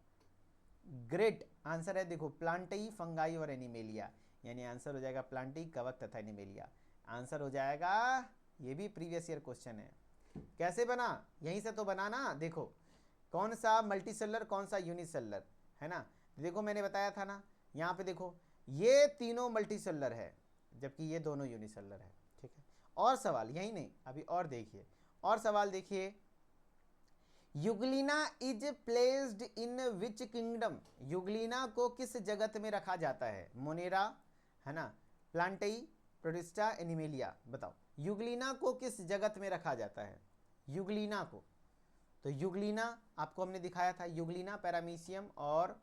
ग्रेट आंसर है, देखो प्लांटेई, फंगाई और एनिमेलिया, यानी आंसर हो जाएगा प्लांटेई, कवक तथा एनिमेलिया, आंसर हो जाएगा। ये भी प्रीवियस ईयर क्वेश्चन है। कैसे बना? यहीं से तो बना ना, देखो कौन सा मल्टीसेलुलर कौन सा यूनिसेलुलर, है ना। देखो मैंने बताया था ना, यहाँ पे देखो ये तीनों मल्टीसेलुलर है जबकि ये दोनों यूनिसेलुलर है, ठीक है। और सवाल यही नहीं, अभी और देखिए, और सवाल देखिए, Euglena is placed in which kingdom, Euglena को किस जगत में रखा जाता है? मोनेरा, है ना, प्लांटेई, प्रोटिस्टा, एनिमेलिया। बताओ युगलिना को किस जगत में रखा जाता है? युगलिना को, तो युगलिना आपको हमने दिखाया था, युगलिना, पैरामीशियम और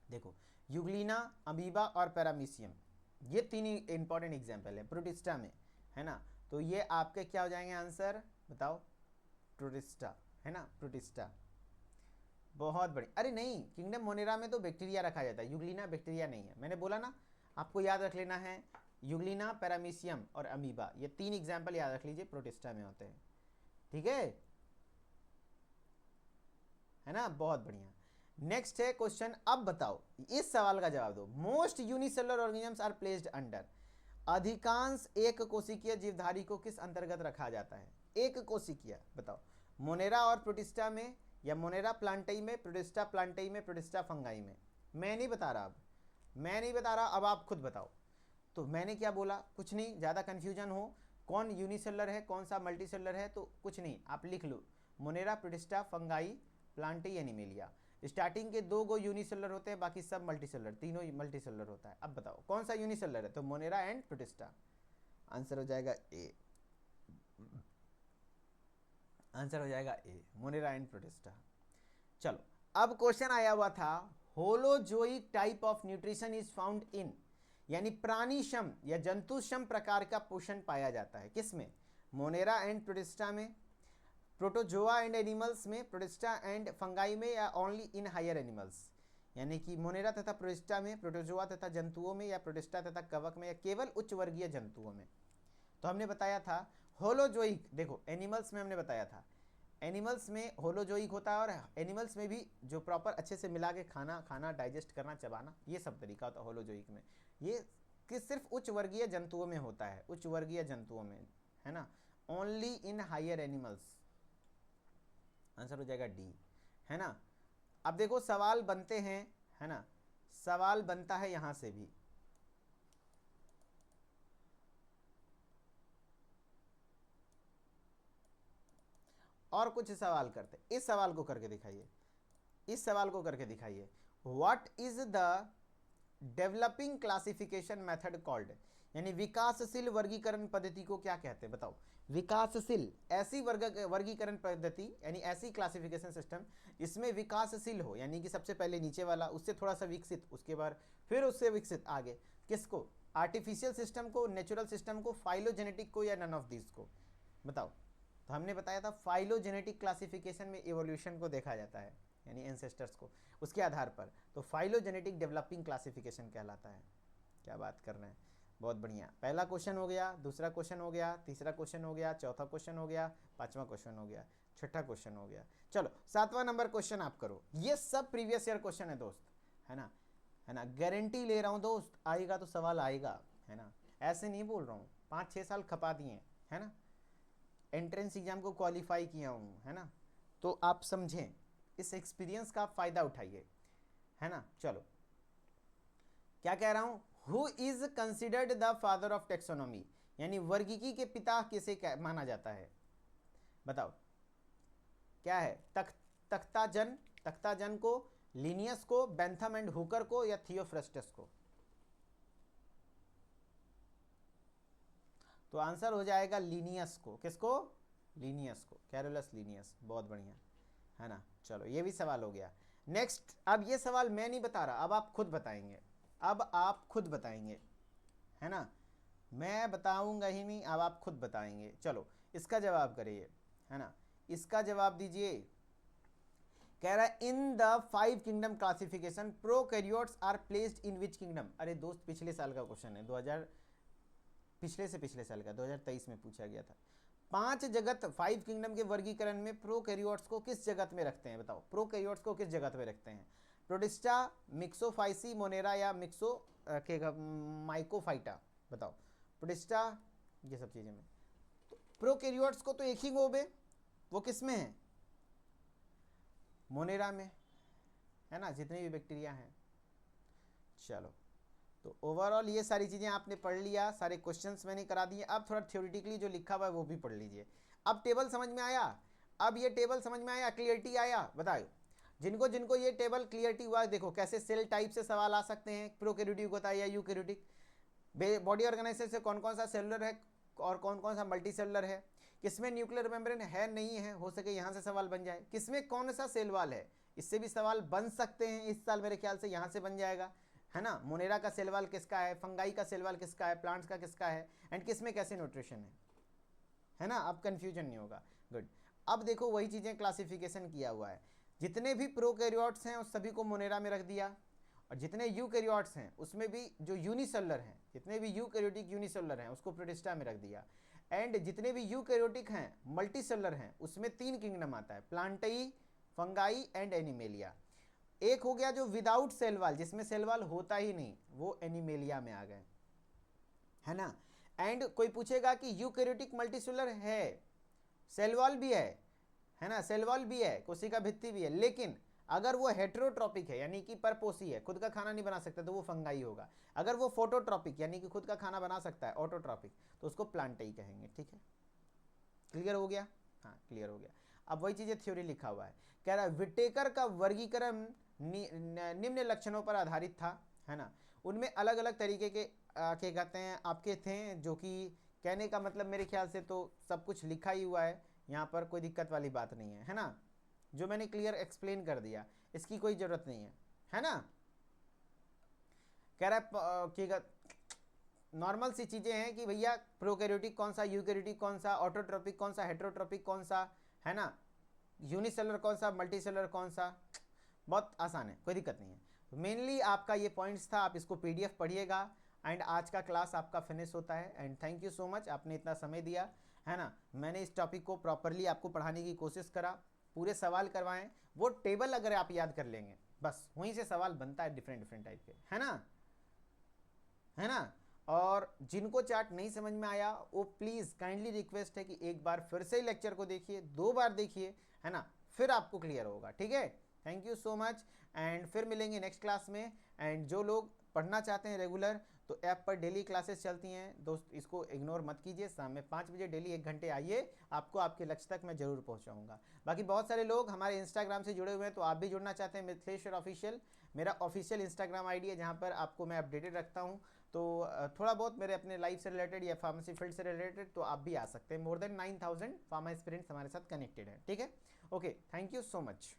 देखो युगलिना, अमीबा और पैरामीशियम, ये तीन इंपॉर्टेंट एग्जाम्पल है प्रोटिस्टा में, है ना। तो ये आपके क्या हो जाएंगे आंसर? बताओ प्रोटिस्टा, है ना, प्रोटिस्टा। बहुत बढ़िया। अरे नहीं, किंगडम मोनेरा में तो बैक्टीरिया रखा जाता है, युगलिना बैक्टीरिया नहीं है, मैंने बोला ना, आपको याद रख लेना है, युगलिना, पैरामीशियम और अमीबा, ये तीन एग्जाम्पल याद रख लीजिए, प्रोटिस्टा में होते हैं, ठीक है ना। बहुत बढ़िया। नेक्स्ट है क्वेश्चन, अब बताओ इस सवाल का जवाब दो। Most unicellular organisms are placed under, अधिकांश एक कोशिकीय जीवधारी को किस अंतर्गत रखा जाता है? एक कोशिकीय, बताओ मोनेरा और प्रोटिस्टा में, या मोनेरा प्लांटाई में, प्रोटिस्टा प्लांटाई में, प्रोटिस्टा फंगाई में? मैं नहीं बता रहा, अब आप खुद बताओ। तो मैंने क्या बोला, कुछ नहीं, ज़्यादा कन्फ्यूजन हो कौन यूनिसेलर है कौन सा मल्टीसेलर है, तो कुछ नहीं, आप लिख लो Monera, Protista, Fungi, Plantae, Animalia. Starting के 2 यूनिसेलर होते हैं, बाकी सब मल्टीसेलर, तीनों मल्टीसेलर होता है। अब बताओ कौन सा यूनिसेलर है, तो मोनेरा एंड प्रोटिस्टा। आंसर हो जाएगा ए, आंसर हो जाएगा ए, मोनेरा एंड प्रोटिस्टा। चलो, अब क्वेश्चन आया हुआ था, holozoic type of nutrition is found in, यानी प्राणीशम या जंतुशम प्रकार का पोषण पाया जाता है किसमें? मोनेरा एंड प्रोटिस्टा में, प्रोटोजोआ एंड एनिमल्स में, प्रोटिस्टा एंड फंगाई में, या ओनली इन हायर एनिमल्स? यानी कि मोनेरा तथा प्रोटिस्टा में, प्रोटोजोआ तथा जंतुओं में, या प्रोटिस्टा तथा कवक में, या केवल उच्च वर्गीय जंतुओं में? तो हमने बताया था होलोजोइक, देखो एनिमल्स में हमने बताया था, एनिमल्स में होलोजोइक होता है, और एनिमल्स में भी जो प्रॉपर अच्छे से मिला के खाना डाइजेस्ट करना, चबाना, ये सब तरीका होता है होलोजोइक में। ये कि सिर्फ उच्च वर्गीय जंतुओं में होता है, उच्च वर्गीय जंतुओं में, है ना, only in higher animals. Answer हो जाएगा डी, है ना। अब देखो सवाल बनते हैं, है ना, सवाल बनता है यहां से भी, और कुछ सवाल करते, इस सवाल को करके दिखाइए, इस सवाल को करके दिखाइए, what is the developing classification method called, यानी विकासशील वर्गीकरण पद्धति को क्या कहते हैं, बताओ। विकासशील, ऐसी वर्गीकरण पद्धति, यानी ऐसी क्लासिफिकेशन सिस्टम इसमें विकासशील हो, यानी कि सबसे पहले नीचे वाला, उससे थोड़ा सा विकसित, उसके बाद फिर उससे विकसित आगे, किसको? आर्टिफिशियल सिस्टम को, नेचुरल सिस्टम को, फाइलोजेनेटिक को, या नन ऑफ दिस को? बताओ। तो हमने बताया था फाइलोजेनेटिक क्लासिफिकेशन में इवोल्यूशन को देखा जाता है, यानी एंसेस्टर्स को, उसके आधार पर। तो फाइलोजेनेटिक डेवलपिंग क्लासिफिकेशन कहलाता है। क्या बात कर रहे हैं, बहुत बढ़िया। पहला क्वेश्चन हो गया, दूसरा क्वेश्चन हो गया, तीसरा क्वेश्चन हो गया, चौथा क्वेश्चन हो गया, पांचवा क्वेश्चन हो गया, छठा क्वेश्चन हो गया। चलो 7वां नंबर क्वेश्चन आप करो। ये सब प्रीवियस ईयर क्वेश्चन है दोस्त, है ना, है ना, गारंटी ले रहा हूँ दोस्त, आएगा तो सवाल आएगा, है ना, ऐसे नहीं बोल रहा हूँ। 5-6 साल खपा दिए, है ना, एंट्रेंस एग्जाम को क्वालिफाई किया हूँ, है ना, तो आप समझें, इस एक्सपीरियंस का आप फायदा उठाइए, है ना। चलो, क्या कह रहा हूं, who is considered the father of taxonomy, यानी वर्गीकी के पिता किसे माना जाता है, बताओ। क्या है? तख्ताजन को, लिनियस को, बेंथम एंड हुकर को, या थियोफ्रस्टस को? तो आंसर हो जाएगा लिनियस को। किसको? लिनियस को, कैरोलस लिनियस। बहुत बढ़िया, है ना। चलो, ये भी सवाल हो गया। नेक्स्ट, अब ये सवाल मैं नहीं बता रहा, अब आप खुद बताएंगे, अब आप खुद बताएंगे, है ना, मैं बताऊंगा ही नहीं, अब आप खुद बताएंगे। चलो, इसका जवाब करिए, है ना, इसका जवाब दीजिए। कह रहा है in the 5 kingdom classification prokaryotes are placed in which kingdom? अरे दोस्त, पिछले साल का क्वेश्चन है, पिछले साल का 2023 में पूछा गया था। 5 जगत, 5 किंगडम के वर्गीकरण में प्रोकैरियोट्स को किस जगत में रखते हैं, बताओ। प्रोकैरियोट्स को किस जगत में रखते हैं? प्रोटिस्टा, मिक्सोफाइसी, मोनेरा, या माइकोफाइटा? बताओ। प्रोटिस्टा, ये सब चीजें में। तो प्रोकैरियोट्स को तो एक ही गोब है, वो किस में है? मोनेरा में, है ना, जितने भी बैक्टीरिया हैं। चलो, तो ओवरऑल ये सारी चीज़ें आपने पढ़ लिया, सारे क्वेश्चंस मैंने करा दिए। अब थोड़ा थ्योरेटिकली जो लिखा हुआ है वो भी पढ़ लीजिए। अब टेबल समझ में आया? अब ये टेबल समझ में आया, क्लियरिटी आया? बताओ, जिनको जिनको ये टेबल क्लियरिटी हुआ, देखो कैसे सेल टाइप से सवाल आ सकते हैं, प्रोकैरियोटिक होता है या यूकैरियोटिक, बॉडी ऑर्गेनाइजेशन से कौन कौन सा सेलुलर है और कौन कौन सा मल्टी सेलुलर है, किसमें न्यूक्लियर मेम्ब्रेन है नहीं है, हो सके यहाँ से सवाल बन जाए, किसमें कौन सा सेल वाल है, इससे भी सवाल बन सकते हैं। इस साल मेरे ख्याल से यहाँ से बन जाएगा, है ना। मोनेरा का सेल वाल किसका है, फंगाई का सेल वाल किसका है, प्लांट्स का किसका है, एंड किसमें कैसे न्यूट्रिशन है ना। अब कंफ्यूजन नहीं होगा। गुड। अब देखो वही चीज़ें क्लासिफिकेशन किया हुआ है, जितने भी प्रोकैरियोट्स हैं उस सभी को मोनेरा में रख दिया, और जितने यूकैरियोट्स हैं उसमें भी जो यूनिसेलुलर हैं, जितने भी यूकैरियोटिक यूनिसेलुलर हैं उसको प्रोटिस्टा में रख दिया, एंड जितने भी यूकैरियोटिक हैं मल्टीसेलुलर हैं उसमें 3 किंगडम आता है, प्लांटाई, फंगाई एंड एनिमेलिया। एक हो गया जो विदाउट सेल वाल, जिसमें सेल वाल होता ही नहीं, वो एनिमेलिया में आ गए, है ना। एंड कोई पूछेगा कि यूकैरियोटिक मल्टीसेलुलर है, सेल वाल भी है है ना, सेल वॉल भी है, कोशिका भित्ति भी है, लेकिन अगर वो हेटेरोट्रॉपिक है यानी कि परपोषी है, खुद का खाना नहीं बना सकता, तो वो फंगाई होगा। अगर वो फोटोट्रॉपिक यानी कि खुद का खाना बना सकता है, ऑटोट्रॉपिक, तो उसको प्लांटाई कहेंगे। ठीक है, क्लियर हो गया? हाँ क्लियर हो गया। अब वही चीजें थ्योरी लिखा हुआ है, कह रहा है विटेकर का वर्गीकरण निम्न लक्षणों पर आधारित था, है ना। उनमें अलग अलग तरीके के क्या कहते हैं आपके थे, जो कि कहने का मतलब मेरे ख्याल से तो सब कुछ लिखा ही हुआ है, यहाँ पर कोई दिक्कत वाली बात नहीं है, है ना। जो मैंने क्लियर एक्सप्लेन कर दिया, इसकी कोई जरूरत नहीं है ना। कह रहा है कि नॉर्मल सी चीजें हैं कि भैया प्रोकैरियोटिक कौन सा, यूकैरियोटिक कौन सा, ऑटोट्रोपिक कौन सा, हेटेरोट्रोपिक कौन सा, है ना, यूनिसेलुलर कौन सा, मल्टीसेलुलर कौन सा, बहुत आसान है, कोई दिक्कत नहीं है। मेनली आपका ये पॉइंट्स था, आप इसको पीडीएफ पढ़िएगा। एंड आज का क्लास आपका फिनिश होता है। And thank you so much, आपने इतना समय दिया, है ना। मैंने इस टॉपिक को प्रॉपरली आपको पढ़ाने की कोशिश करा, पूरे सवाल करवाएं। वो टेबल अगर आप याद कर लेंगे, बस वहीं से सवाल बनता है डिफरेंट डिफरेंट टाइप के, है ना, है ना। और जिनको चार्ट नहीं समझ में आया, वो प्लीज़ काइंडली रिक्वेस्ट है कि एक बार फिर से लेक्चर को देखिए, 2 बार देखिए, है ना, फिर आपको क्लियर होगा। ठीक है, thank you so much. And फिर मिलेंगे नेक्स्ट क्लास में। एंड जो लोग पढ़ना चाहते हैं रेगुलर, तो ऐप पर डेली क्लासेस चलती हैं दोस्त, इसको इग्नोर मत कीजिए। शाम में 5 बजे डेली 1 घंटे आइए, आपको आपके लक्ष्य तक मैं जरूर पहुंचाऊंगा। बाकी बहुत सारे लोग हमारे इंस्टाग्राम से जुड़े हुए हैं, तो आप भी जुड़ना चाहते हैं मिथिलेश्वर ऑफिशियल, मेरा ऑफिशियल इंस्टाग्राम आईडी है, जहां पर आपको मैं अपडेटेड रखता हूं। तो थोड़ा बहुत मेरे अपने लाइफ से रिलेटेड या फार्मेसी फील्ड से रिलेटेड, तो आप भी आ सकते हैं। मोर देन 9000 फार्मा एस्पिरेंट्स हमारे साथ कनेक्टेड है। ठीक है, okay, thank you so much.